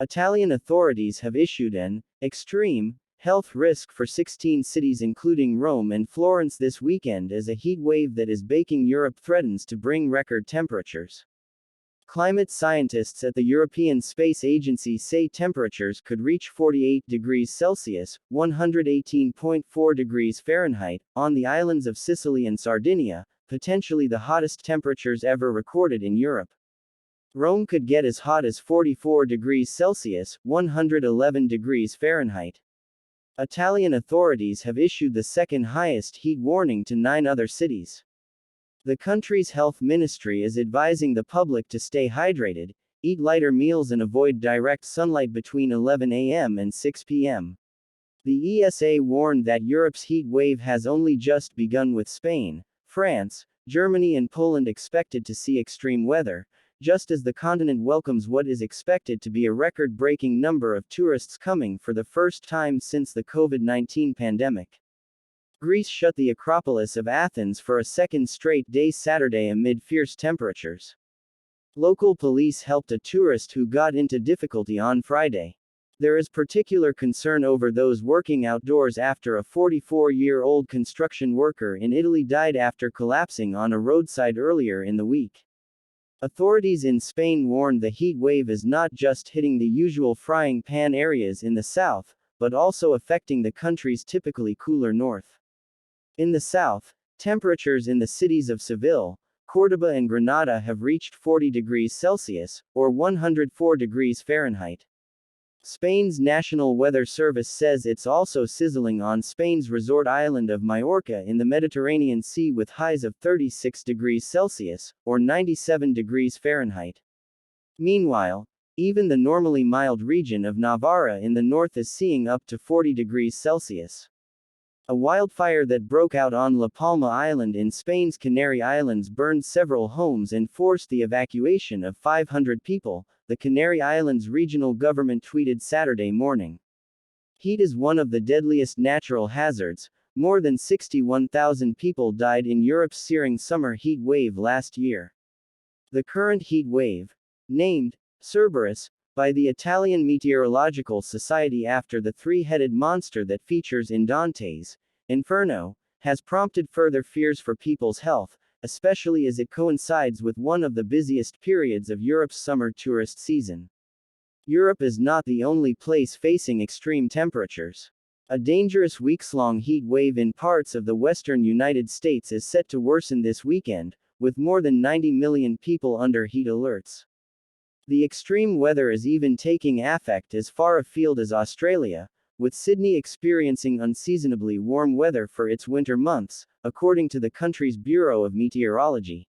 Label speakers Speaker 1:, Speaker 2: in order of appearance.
Speaker 1: Italian authorities have issued an extreme health risk for 16 cities including Rome and Florence this weekend as a heat wave that is baking Europe threatens to bring record temperatures. Climate scientists at the European Space Agency say temperatures could reach 48 degrees Celsius, 118.4 degrees Fahrenheit, on the islands of Sicily and Sardinia, potentially the hottest temperatures ever recorded in Europe. Rome could get as hot as 44 degrees Celsius, 111 degrees Fahrenheit. Italian authorities have issued the second highest heat warning to 9 other cities. The country's health ministry is advising the public to stay hydrated, eat lighter meals and avoid direct sunlight between 11 a.m. and 6 p.m. The ESA warned that Europe's heat wave has only just begun with Spain, France, Germany and Poland expected to see extreme weather, just as the continent welcomes what is expected to be a record-breaking number of tourists coming for the first time since the COVID-19 pandemic. Greece shut the Acropolis of Athens for a second straight day Saturday amid fierce temperatures. Local police helped a tourist who got into difficulty on Friday. There is particular concern over those working outdoors after a 44-year-old construction worker in Italy died after collapsing on a roadside earlier in the week. Authorities in Spain warned the heat wave is not just hitting the usual frying pan areas in the south, but also affecting the country's typically cooler north. In the south, temperatures in the cities of Seville, Córdoba and Granada have reached 40 degrees Celsius, or 104 degrees Fahrenheit. Spain's National Weather Service says it's also sizzling on Spain's resort island of Majorca in the Mediterranean Sea with highs of 36 degrees Celsius, or 97 degrees Fahrenheit. Meanwhile, even the normally mild region of Navarra in the north is seeing up to 40 degrees Celsius. A wildfire that broke out on La Palma Island in Spain's Canary Islands burned several homes and forced the evacuation of 500 people, the Canary Islands regional government tweeted Saturday morning. Heat is one of the deadliest natural hazards. More than 61,000 people died in Europe's searing summer heat wave last year. The current heat wave, named Cerberus by the Italian Meteorological Society after the three-headed monster that features in Dante's Inferno, has prompted further fears for people's health, especially as it coincides with one of the busiest periods of Europe's summer tourist season. Europe is not the only place facing extreme temperatures. A dangerous weeks-long heat wave in parts of the western United States is set to worsen this weekend, with more than 90 million people under heat alerts. The extreme weather is even taking effect as far afield as Australia, with Sydney experiencing unseasonably warm weather for its winter months, according to the country's Bureau of Meteorology.